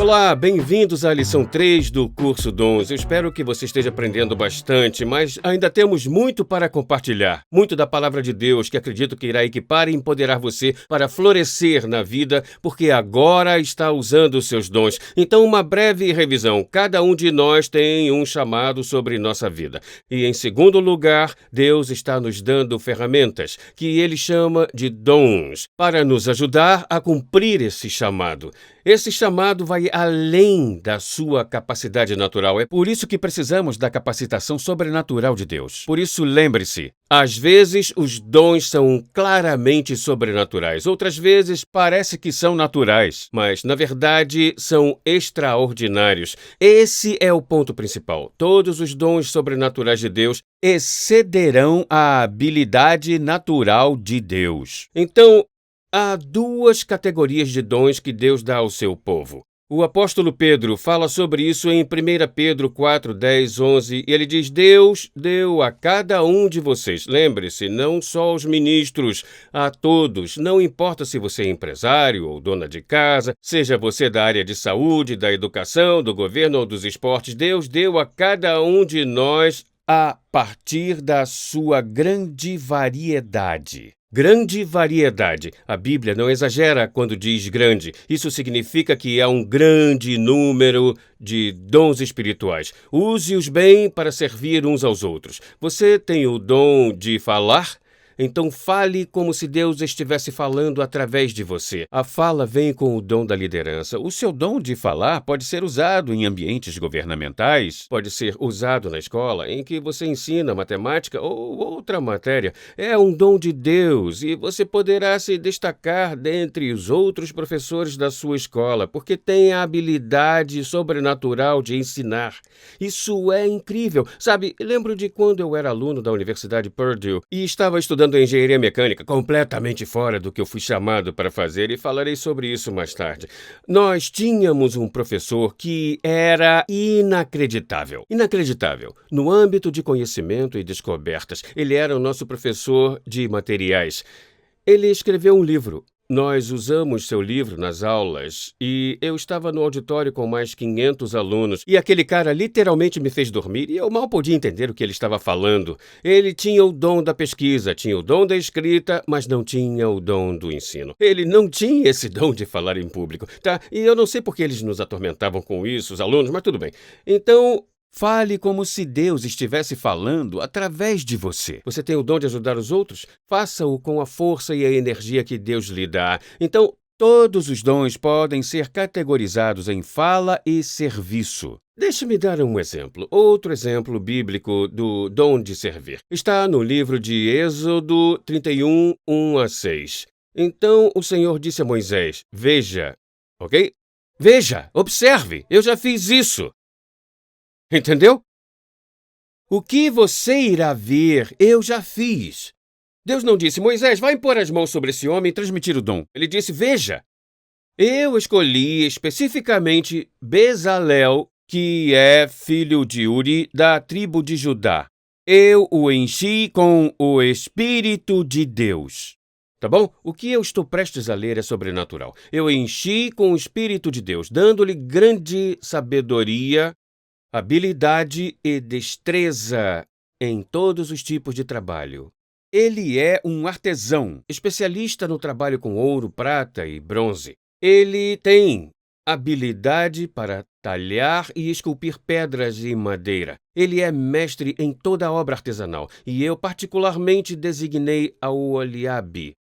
Olá, bem-vindos à lição 3 do curso Dons. Eu espero que você esteja aprendendo bastante, mas ainda temos muito para compartilhar. Muito da palavra de Deus que acredito que irá equipar e empoderar você para florescer na vida, porque agora está usando os seus dons. Então, uma breve revisão. Cada um de nós tem um chamado sobre nossa vida. E, em segundo lugar, Deus está nos dando ferramentas, que Ele chama de dons, para nos ajudar a cumprir esse chamado. Esse chamado vai além da sua capacidade natural. É por isso que precisamos da capacitação sobrenatural de Deus. Por isso, lembre-se, às vezes os dons são claramente sobrenaturais. Outras vezes parece que são naturais, mas na verdade são extraordinários. Esse é o ponto principal. Todos os dons sobrenaturais de Deus excederão a habilidade natural de Deus. Então, há duas categorias de dons que Deus dá ao seu povo. O apóstolo Pedro fala sobre isso em 1 Pedro 4, 10, 11, e ele diz: Deus deu a cada um de vocês, lembre-se, não só aos ministros, a todos, não importa se você é empresário ou dona de casa, seja você da área de saúde, da educação, do governo ou dos esportes, Deus deu a cada um de nós a partir da sua grande variedade. Grande variedade. A Bíblia não exagera quando diz grande. Isso significa que há um grande número de dons espirituais. Use-os bem para servir uns aos outros. Você tem o dom de falar? Então fale como se Deus estivesse falando através de você. A fala vem com o dom da liderança. O seu dom de falar pode ser usado em ambientes governamentais, pode ser usado na escola, em que você ensina matemática ou outra matéria. É um dom de Deus e você poderá se destacar dentre os outros professores da sua escola, porque tem a habilidade sobrenatural de ensinar. Isso é incrível. Sabe, lembro de quando eu era aluno da Universidade Purdue e estava estudando engenharia mecânica, completamente fora do que eu fui chamado para fazer, e falarei sobre isso mais tarde. Nós tínhamos um professor que era inacreditável. Inacreditável. No âmbito de conhecimento e descobertas, ele era o nosso professor de materiais. Ele escreveu um livro. Nós usamos seu livro nas aulas e eu estava no auditório com mais 500 alunos e aquele cara literalmente me fez dormir e eu mal podia entender o que ele estava falando. Ele tinha o dom da pesquisa, tinha o dom da escrita, mas não tinha o dom do ensino. Ele não tinha esse dom de falar em público, tá? E eu não sei por que eles nos atormentavam com isso, os alunos, mas tudo bem. Então, fale como se Deus estivesse falando através de você. Você tem o dom de ajudar os outros? Faça-o com a força e a energia que Deus lhe dá. Então, todos os dons podem ser categorizados em fala e serviço. Deixe-me dar um exemplo. Outro exemplo bíblico do dom de servir. Está no livro de Êxodo 31, 1 a 6. Então o Senhor disse a Moisés: Veja, ok? Veja, observe, eu já fiz isso. Entendeu? O que você irá ver, eu já fiz. Deus não disse: Moisés, vai impor as mãos sobre esse homem e transmitir o dom. Ele disse: Veja, eu escolhi especificamente Bezalel, que é filho de Uri, da tribo de Judá. Eu o enchi com o Espírito de Deus. Tá bom? O que eu estou prestes a ler é sobrenatural. Eu enchi com o Espírito de Deus, dando-lhe grande sabedoria, habilidade e destreza em todos os tipos de trabalho. Ele é um artesão, especialista no trabalho com ouro, prata e bronze. Ele tem habilidade para talhar e esculpir pedras e madeira. Ele é mestre em toda a obra artesanal, e eu particularmente designei a Oliabe.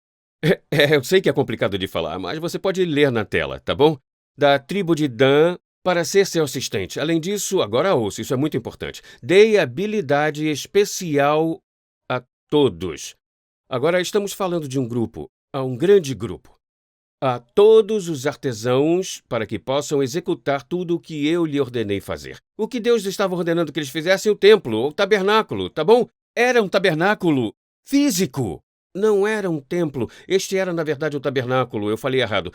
Eu sei que é complicado de falar, mas você pode ler na tela, tá bom? Da tribo de Dan, para ser seu assistente. Além disso, agora ouça, isso é muito importante. Dei habilidade especial a todos. Agora estamos falando de um grupo, a um grande grupo. A todos os artesãos para que possam executar tudo o que eu lhe ordenei fazer. O que Deus estava ordenando que eles fizessem? O templo, ou tabernáculo, tá bom? Era um tabernáculo físico. Não era um templo. Este era, na verdade, o tabernáculo. Eu falei errado.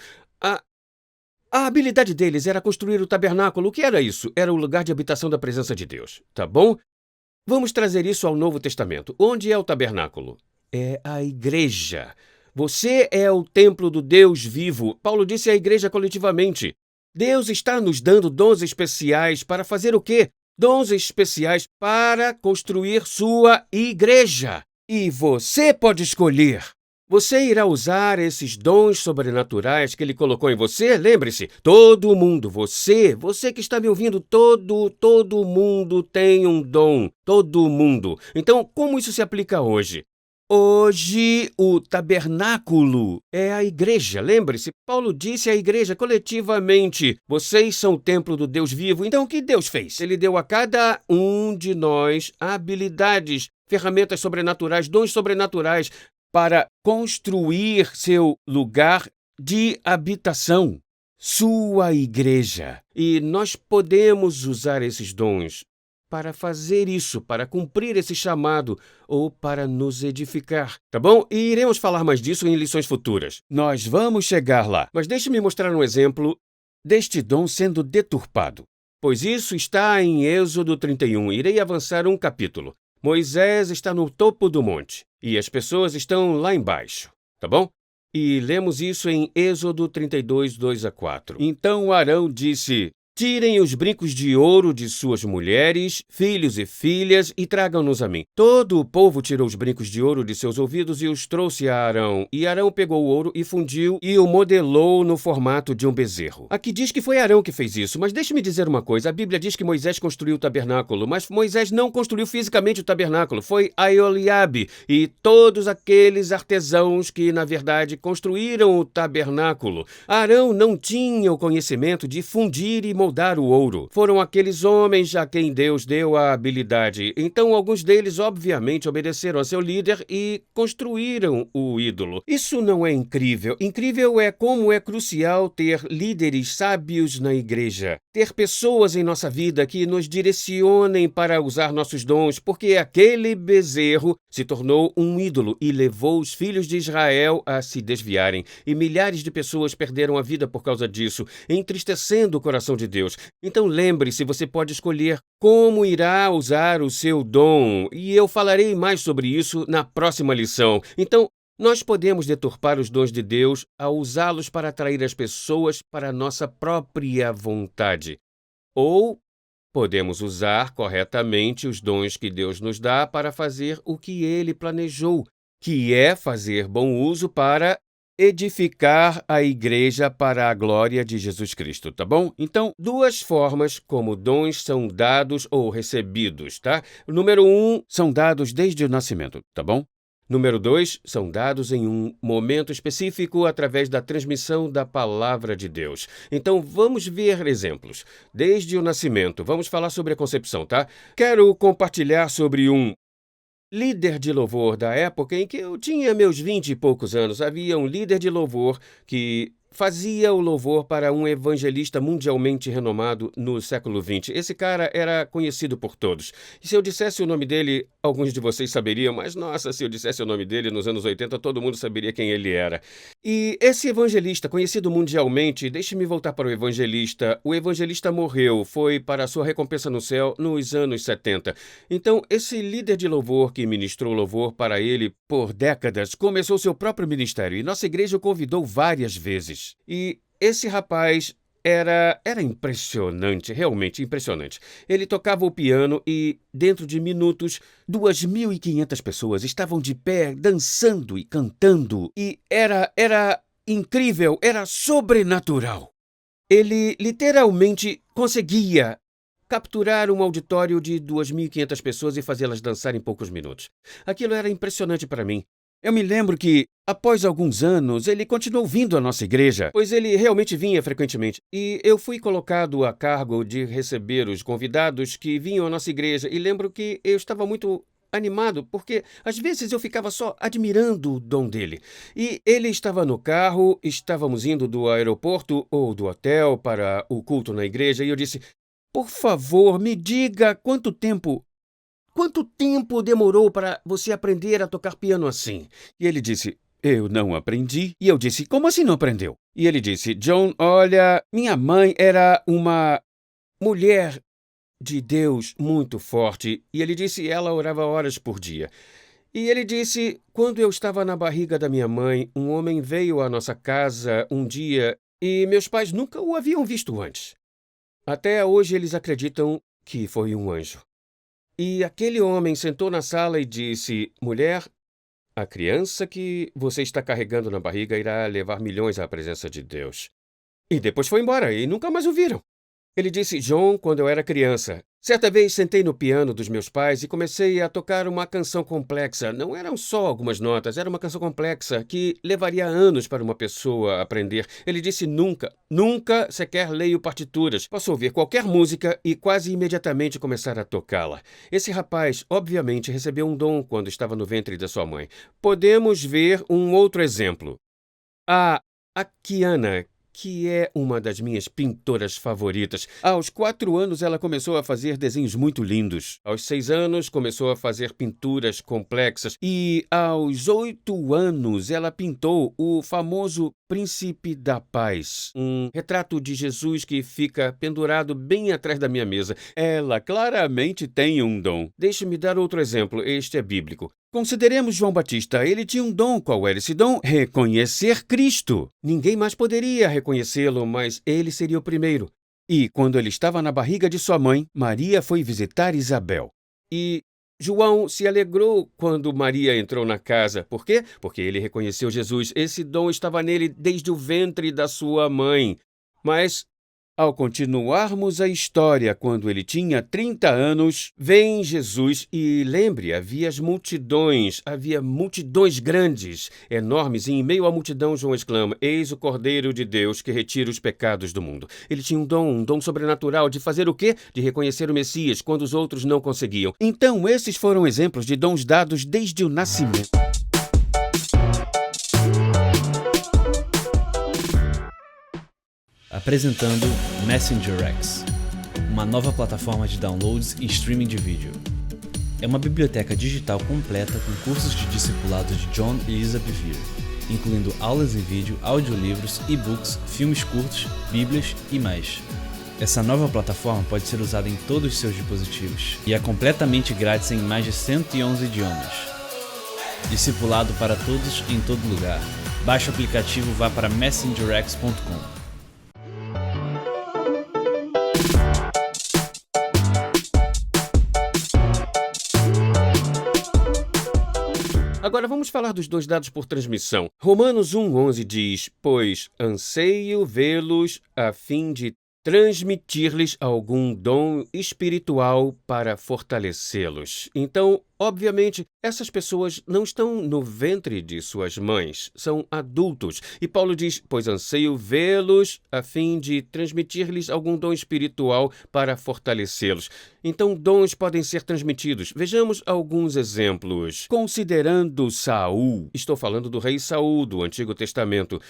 A habilidade deles era construir o tabernáculo. O que era isso? Era o lugar de habitação da presença de Deus. Tá bom? Vamos trazer isso ao Novo Testamento. Onde é o tabernáculo? É a igreja. Você é o templo do Deus vivo. Paulo disse à igreja coletivamente. Deus está nos dando dons especiais para fazer o quê? Dons especiais para construir sua igreja. E você pode escolher. Você irá usar esses dons sobrenaturais que ele colocou em você? Lembre-se, todo mundo, você que está me ouvindo, todo mundo tem um dom. Todo mundo. Então, como isso se aplica hoje? Hoje, o tabernáculo é a igreja. Lembre-se, Paulo disse à igreja coletivamente: vocês são o templo do Deus vivo. Então, o que Deus fez? Ele deu a cada um de nós habilidades, ferramentas sobrenaturais, dons sobrenaturais para construir seu lugar de habitação, sua igreja. E nós podemos usar esses dons para fazer isso, para cumprir esse chamado ou para nos edificar, tá bom? E iremos falar mais disso em lições futuras. Nós vamos chegar lá. Mas deixe-me mostrar um exemplo deste dom sendo deturpado. Pois isso está em Êxodo 31. Irei avançar um capítulo. Moisés está no topo do monte e as pessoas estão lá embaixo, tá bom? E lemos isso em Êxodo 32, 2 a 4. Então Arão disse: tirem os brincos de ouro de suas mulheres, filhos e filhas e tragam-nos a mim. Todo o povo tirou os brincos de ouro de seus ouvidos e os trouxe a Arão. E Arão pegou o ouro e fundiu e o modelou no formato de um bezerro. Aqui diz que foi Arão que fez isso, mas deixe-me dizer uma coisa. A Bíblia diz que Moisés construiu o tabernáculo, mas Moisés não construiu fisicamente o tabernáculo. Foi Aioliabe e todos aqueles artesãos que, na verdade, construíram o tabernáculo. Arão não tinha o conhecimento de fundir e moldar o ouro. Foram aqueles homens a quem Deus deu a habilidade. Então, alguns deles, obviamente, obedeceram a seu líder e construíram o ídolo. Isso não é incrível. Incrível é como é crucial ter líderes sábios na igreja. Ter pessoas em nossa vida que nos direcionem para usar nossos dons, porque aquele bezerro se tornou um ídolo e levou os filhos de Israel a se desviarem. E milhares de pessoas perderam a vida por causa disso, entristecendo o coração de Deus. Então lembre-se, você pode escolher como irá usar o seu dom, e eu falarei mais sobre isso na próxima lição. Então, nós podemos deturpar os dons de Deus ao usá-los para atrair as pessoas para a nossa própria vontade. Ou podemos usar corretamente os dons que Deus nos dá para fazer o que Ele planejou, que é fazer bom uso para edificar a igreja para a glória de Jesus Cristo, tá bom? Então, duas formas como dons são dados ou recebidos, tá? Número 1, são dados desde o nascimento, tá bom? Número 2, são dados em um momento específico através da transmissão da palavra de Deus. Então, vamos ver exemplos. Desde o nascimento, vamos falar sobre a concepção, tá? Quero compartilhar sobre um líder de louvor da época em que eu tinha meus 20 e poucos anos. Havia um líder de louvor que fazia o louvor para um evangelista mundialmente renomado no século XX. Esse cara era conhecido por todos. E se eu dissesse o nome dele, alguns de vocês saberiam, mas nossa, se eu dissesse o nome dele nos anos 80, todo mundo saberia quem ele era. E esse evangelista, conhecido mundialmente, deixe-me voltar para o evangelista morreu, foi para a sua recompensa no céu nos anos 70. Então, esse líder de louvor que ministrou louvor para ele por décadas, começou seu próprio ministério e nossa igreja o convidou várias vezes. E esse rapaz era impressionante, realmente impressionante. Ele tocava o piano e, dentro de minutos, 2.500 pessoas estavam de pé, dançando e cantando. E era incrível, era sobrenatural. Ele literalmente conseguia capturar um auditório de 2.500 pessoas e fazê-las dançar em poucos minutos. Aquilo era impressionante para mim. Eu me lembro que, após alguns anos, ele continuou vindo à nossa igreja, pois ele realmente vinha frequentemente. E eu fui colocado a cargo de receber os convidados que vinham à nossa igreja. E lembro que eu estava muito animado, porque às vezes eu ficava só admirando o dom dele. E ele estava no carro, estávamos indo do aeroporto ou do hotel para o culto na igreja, e eu disse: por favor, me diga quanto tempo demorou para você aprender a tocar piano assim? E ele disse: eu não aprendi. E eu disse: como assim não aprendeu? E ele disse: John, olha, minha mãe era uma mulher de Deus muito forte. E ele disse: ela orava horas por dia. E ele disse: quando eu estava na barriga da minha mãe, um homem veio à nossa casa um dia E meus pais nunca o haviam visto antes. Até hoje eles acreditam que foi um anjo. E aquele homem sentou na sala e disse: Mulher, a criança que você está carregando na barriga irá levar milhões à presença de Deus. E depois foi embora e nunca mais o viram. Ele disse: John, quando eu era criança, certa vez sentei no piano dos meus pais e comecei a tocar uma canção complexa. Não eram só algumas notas, era uma canção complexa que levaria anos para uma pessoa aprender. Ele disse: nunca sequer leio partituras. Posso ouvir qualquer música e quase imediatamente começar a tocá-la. Esse rapaz, obviamente, recebeu um dom quando estava no ventre da sua mãe. Podemos ver um outro exemplo. A Kiana, que é uma das minhas pintoras favoritas. Aos 4 anos, ela começou a fazer desenhos muito lindos. Aos 6 anos, começou a fazer pinturas complexas. E aos 8 anos, ela pintou o famoso Príncipe da Paz, um retrato de Jesus que fica pendurado bem atrás da minha mesa. Ela claramente tem um dom. Deixe-me dar outro exemplo, este é bíblico. Consideremos João Batista. Ele tinha um dom. Qual era esse dom? Reconhecer Cristo. Ninguém mais poderia reconhecê-lo, mas ele seria o primeiro. E quando ele estava na barriga de sua mãe, Maria foi visitar Isabel. E João se alegrou quando Maria entrou na casa. Por quê? Porque ele reconheceu Jesus. Esse dom estava nele desde o ventre da sua mãe. Mas, ao continuarmos a história, quando ele tinha 30 anos, vem Jesus e, lembre, havia multidões grandes, enormes, e em meio à multidão João exclama: Eis o Cordeiro de Deus que retira os pecados do mundo. Ele tinha um dom sobrenatural de fazer o quê? De reconhecer o Messias quando os outros não conseguiam. Então, esses foram exemplos de dons dados desde o nascimento. Apresentando Messenger X, uma nova plataforma de downloads e streaming de vídeo. É uma biblioteca digital completa com cursos de discipulado de John e Lisa Bevere, incluindo aulas em vídeo, audiolivros, e-books, filmes curtos, bíblias e mais. Essa nova plataforma pode ser usada em todos os seus dispositivos e é completamente grátis em mais de 111 idiomas. Discipulado para todos em todo lugar. Baixe o aplicativo e vá para messengerx.com. Agora vamos falar dos dons dados por transmissão. Romanos 1,11 diz: Pois anseio vê-los a fim de transmitir-lhes algum dom espiritual para fortalecê-los. Então, obviamente, essas pessoas não estão no ventre de suas mães, são adultos. E Paulo diz: Pois anseio vê-los a fim de transmitir-lhes algum dom espiritual para fortalecê-los. Então, dons podem ser transmitidos. Vejamos alguns exemplos. Considerando Saul, estou falando do rei Saul do Antigo Testamento.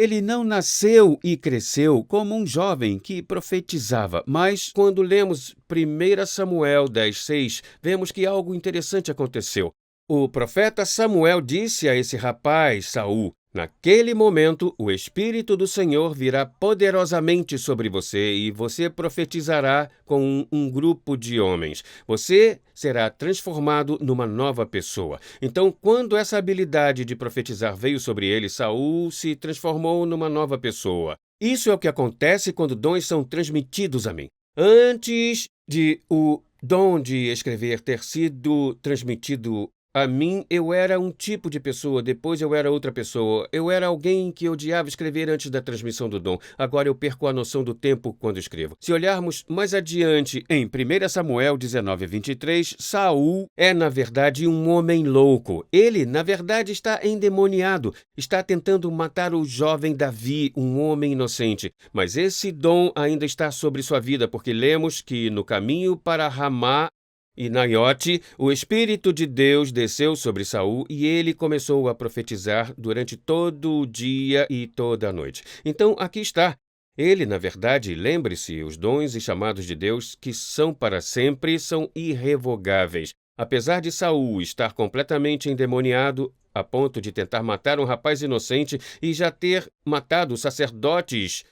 Ele não nasceu e cresceu como um jovem que profetizava, mas quando lemos 1 Samuel 10:6, vemos que algo interessante aconteceu. O profeta Samuel disse a esse rapaz, Saul: Naquele momento, o Espírito do Senhor virá poderosamente sobre você e você profetizará com um grupo de homens. Você será transformado numa nova pessoa. Então, quando essa habilidade de profetizar veio sobre ele, Saul se transformou numa nova pessoa. Isso é o que acontece quando dons são transmitidos a mim. Antes de o dom de escrever ter sido transmitido a mim, eu era um tipo de pessoa, depois eu era outra pessoa. Eu era alguém que odiava escrever antes da transmissão do dom. Agora eu perco a noção do tempo quando escrevo. Se olharmos mais adiante, em 1 Samuel 19:23, Saul é, na verdade, um homem louco. Ele, na verdade, está endemoniado. Está tentando matar o jovem Davi, um homem inocente. Mas esse dom ainda está sobre sua vida, porque lemos que no caminho para Ramá e Naiote, o Espírito de Deus desceu sobre Saul e ele começou a profetizar durante todo o dia e toda a noite. Então, aqui está. Ele, na verdade, lembre-se, os dons e chamados de Deus que são para sempre são irrevogáveis. Apesar de Saul estar completamente endemoniado, a ponto de tentar matar um rapaz inocente e já ter matado sacerdotes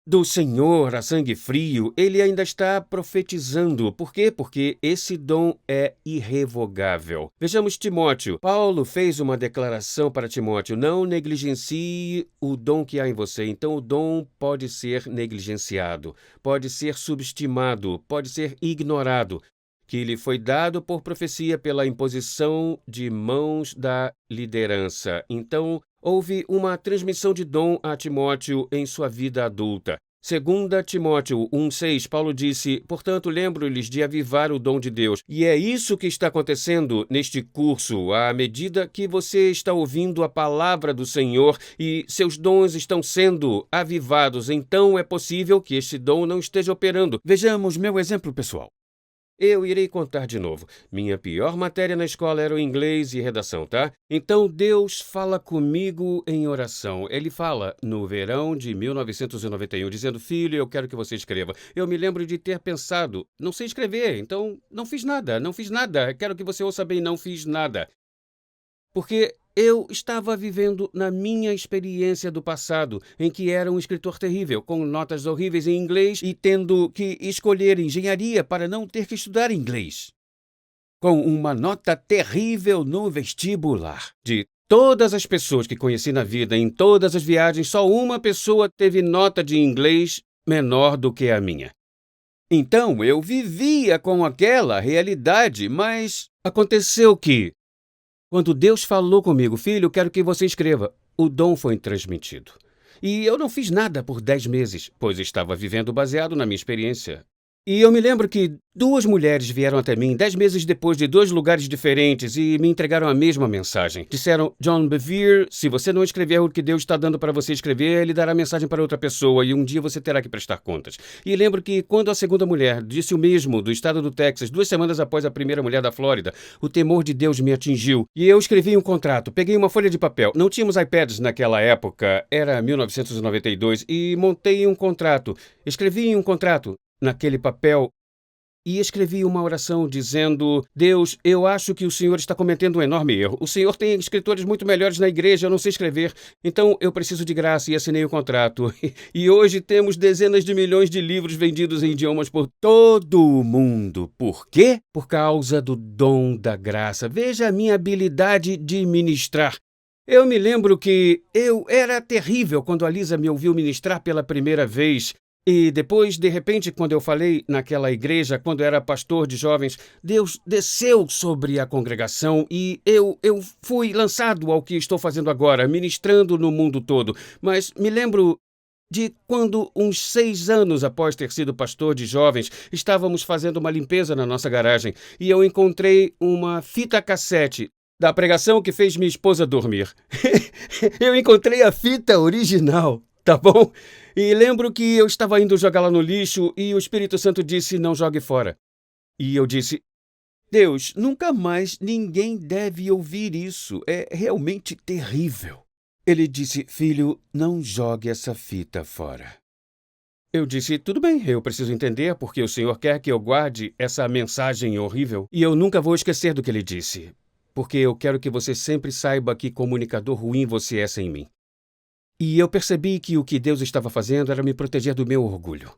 do Senhor a sangue frio, ele ainda está profetizando. Por quê? Porque esse dom é irrevogável. Vejamos Timóteo. Paulo fez uma declaração para Timóteo: não negligencie o dom que há em você. Então, o dom pode ser negligenciado, pode ser subestimado, pode ser ignorado, que lhe foi dado por profecia pela imposição de mãos da liderança. Então, houve uma transmissão de dom a Timóteo em sua vida adulta. 2 Timóteo 1,6, Paulo disse: portanto, lembro-lhes de avivar o dom de Deus. E é isso que está acontecendo neste curso, à medida que você está ouvindo a palavra do Senhor e seus dons estão sendo avivados. Então, é possível que este dom não esteja operando. Vejamos meu exemplo pessoal. Eu irei contar de novo. Minha pior matéria na escola era o inglês e redação, tá? Então Deus fala comigo em oração. Ele fala no verão de 1991, dizendo: filho, eu quero que você escreva. Eu me lembro de ter pensado: não sei escrever, então não fiz nada. Quero que você ouça bem: não fiz nada. Porque eu estava vivendo na minha experiência do passado, em que era um escritor terrível, com notas horríveis em inglês e tendo que escolher engenharia para não ter que estudar inglês. Com uma nota terrível no vestibular. De todas as pessoas que conheci na vida, em todas as viagens, só uma pessoa teve nota de inglês menor do que a minha. Então, eu vivia com aquela realidade, mas aconteceu que, quando Deus falou comigo: filho, quero que você escreva, o dom foi transmitido. E eu não fiz nada por 10 meses, pois estava vivendo baseado na minha experiência. E eu me lembro que 2 mulheres vieram até mim 10 meses depois de 2 lugares diferentes e me entregaram a mesma mensagem. Disseram: John Bevere, se você não escrever o que Deus está dando para você escrever, Ele dará a mensagem para outra pessoa e um dia você terá que prestar contas. E lembro que quando a segunda mulher disse o mesmo, do estado do Texas, 2 semanas após a primeira mulher da Flórida, o temor de Deus me atingiu. E eu escrevi um contrato, peguei uma folha de papel. Não tínhamos iPads naquela época, era 1992, e montei um contrato. Escrevi um contrato naquele papel e escrevi uma oração dizendo: Deus, eu acho que o Senhor está cometendo um enorme erro. O Senhor tem escritores muito melhores na igreja, eu não sei escrever, então eu preciso de graça, e assinei o contrato. E hoje temos dezenas de milhões de livros vendidos em idiomas por todo o mundo. Por quê? Por causa do dom da graça. Veja a minha habilidade de ministrar. Eu me lembro que eu era terrível quando a Lisa me ouviu ministrar pela primeira vez. E depois, de repente, quando eu falei naquela igreja, quando era pastor de jovens, Deus desceu sobre a congregação e eu fui lançado ao que estou fazendo agora, ministrando no mundo todo. Mas me lembro de quando, uns 6 anos após ter sido pastor de jovens, estávamos fazendo uma limpeza na nossa garagem e eu encontrei uma fita cassete da pregação que fez minha esposa dormir. Eu encontrei a fita original, tá bom? E lembro que eu estava indo jogá-la no lixo e o Espírito Santo disse: não jogue fora. E eu disse: Deus, nunca mais ninguém deve ouvir isso. É realmente terrível. Ele disse: filho, não jogue essa fita fora. Eu disse: tudo bem, eu preciso entender porque o Senhor quer que eu guarde essa mensagem horrível. E eu nunca vou esquecer do que ele disse, porque eu quero que você sempre saiba que comunicador ruim você é sem mim. E eu percebi que o que Deus estava fazendo era me proteger do meu orgulho.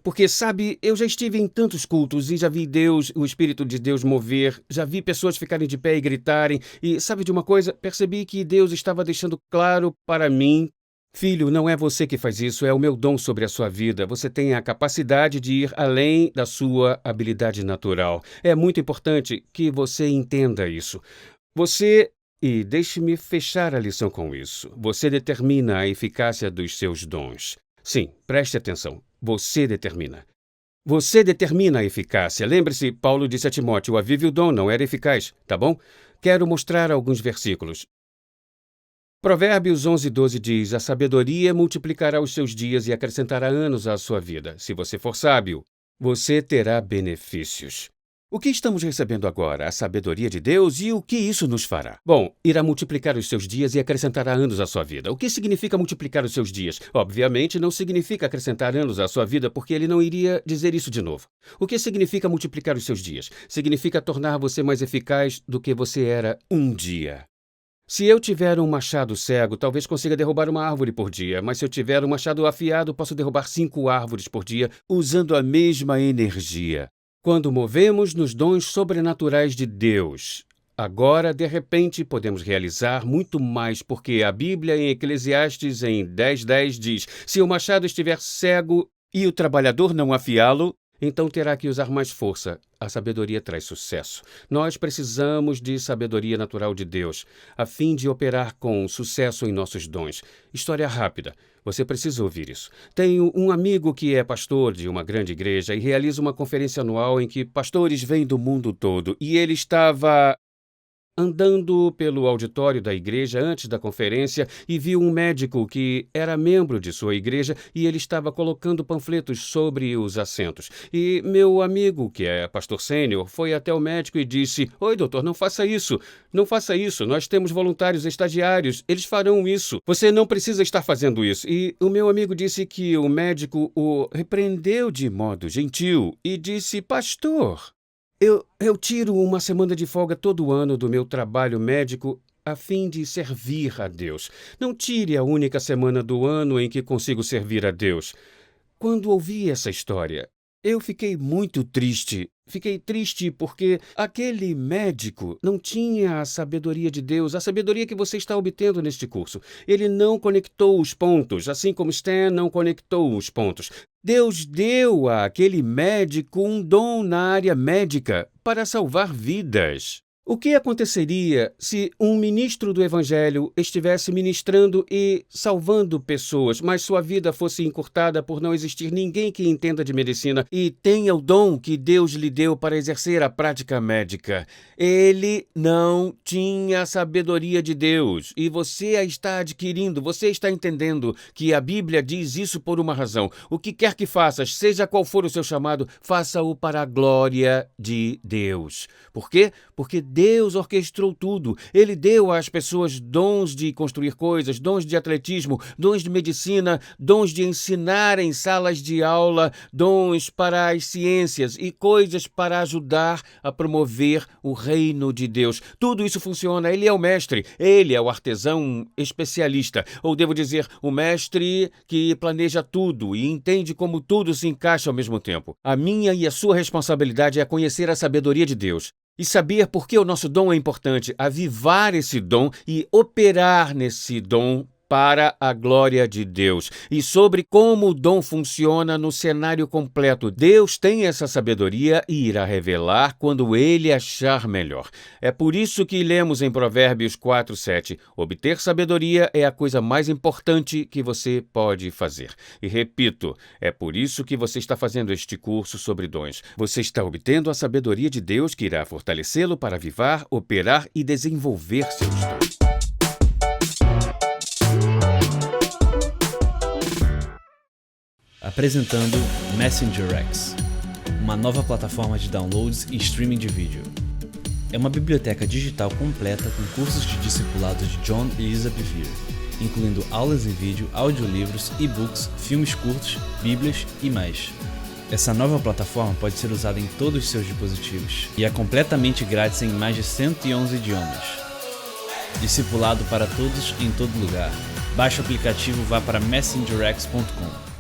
Porque, sabe, eu já estive em tantos cultos e já vi Deus, o Espírito de Deus mover, já vi pessoas ficarem de pé e gritarem. E, sabe de uma coisa? Percebi que Deus estava deixando claro para mim: filho, não é você que faz isso, é o meu dom sobre a sua vida. Você tem a capacidade de ir além da sua habilidade natural. É muito importante que você entenda isso. E deixe-me fechar a lição com isso. Você determina a eficácia dos seus dons. Sim, preste atenção. Você determina. Você determina a eficácia. Lembre-se, Paulo disse a Timóteo: avive o dom, não era eficaz, tá bom? Quero mostrar alguns versículos. Provérbios 11:12 diz: a sabedoria multiplicará os seus dias e acrescentará anos à sua vida. Se você for sábio, você terá benefícios. O que estamos recebendo agora? A sabedoria de Deus, e o que isso nos fará? Bom, irá multiplicar os seus dias e acrescentará anos à sua vida. O que significa multiplicar os seus dias? Obviamente não significa acrescentar anos à sua vida, porque ele não iria dizer isso de novo. O que significa multiplicar os seus dias? Significa tornar você mais eficaz do que você era um dia. Se eu tiver um machado cego, talvez consiga derrubar uma árvore por dia, mas se eu tiver um machado afiado, posso derrubar 5 árvores por dia usando a mesma energia. Quando movemos nos dons sobrenaturais de Deus, agora, de repente, podemos realizar muito mais, porque a Bíblia em Eclesiastes, em 10:10, diz: se o machado estiver cego e o trabalhador não afiá-lo, então terá que usar mais força. A sabedoria traz sucesso. Nós precisamos de sabedoria natural de Deus, a fim de operar com sucesso em nossos dons. História rápida. Você precisa ouvir isso. Tenho um amigo que é pastor de uma grande igreja e realiza uma conferência anual em que pastores vêm do mundo todo. E ele estava andando pelo auditório da igreja antes da conferência e viu um médico que era membro de sua igreja e ele estava colocando panfletos sobre os assentos. E meu amigo, que é pastor sênior, foi até o médico e disse: oi, doutor, não faça isso. Não faça isso. Nós temos voluntários estagiários. Eles farão isso. Você não precisa estar fazendo isso. E o meu amigo disse que o médico o repreendeu de modo gentil e disse: pastor, Eu tiro uma semana de folga todo ano do meu trabalho médico a fim de servir a Deus. Não tire a única semana do ano em que consigo servir a Deus. Quando ouvi essa história, eu fiquei muito triste. Fiquei triste porque aquele médico não tinha a sabedoria de Deus, a sabedoria que você está obtendo neste curso. Ele não conectou os pontos, assim como Stan não conectou os pontos. Deus deu àquele médico um dom na área médica para salvar vidas. O que aconteceria se um ministro do Evangelho estivesse ministrando e salvando pessoas, mas sua vida fosse encurtada por não existir ninguém que entenda de medicina e tenha o dom que Deus lhe deu para exercer a prática médica? Ele não tinha a sabedoria de Deus e você a está adquirindo, você está entendendo que a Bíblia diz isso por uma razão. O que quer que faças, seja qual for o seu chamado, faça-o para a glória de Deus. Por quê? Porque Deus orquestrou tudo. Ele deu às pessoas dons de construir coisas, dons de atletismo, dons de medicina, dons de ensinar em salas de aula, dons para as ciências e coisas para ajudar a promover o reino de Deus. Tudo isso funciona. Ele é o mestre, ele é o artesão especialista, ou devo dizer, o mestre que planeja tudo e entende como tudo se encaixa ao mesmo tempo. A minha e a sua responsabilidade é conhecer a sabedoria de Deus e saber por que o nosso dom é importante, avivar esse dom e operar nesse dom para a glória de Deus. E sobre como o dom funciona no cenário completo. Deus tem essa sabedoria e irá revelar quando Ele achar melhor. É por isso que lemos em Provérbios 4:7. Obter sabedoria é a coisa mais importante que você pode fazer. E repito, é por isso que você está fazendo este curso sobre dons. Você está obtendo a sabedoria de Deus que irá fortalecê-lo para avivar, operar e desenvolver seus dons. Apresentando Messenger X, uma nova plataforma de downloads e streaming de vídeo. É uma biblioteca digital completa com cursos de discipulado de John e Lisa Bevere, incluindo aulas em vídeo, audiolivros, e-books, filmes curtos, bíblias e mais. Essa nova plataforma pode ser usada em todos os seus dispositivos e é completamente grátis em mais de 111 idiomas. Discipulado para todos em todo lugar. Baixe o aplicativo e vá para messengerx.com.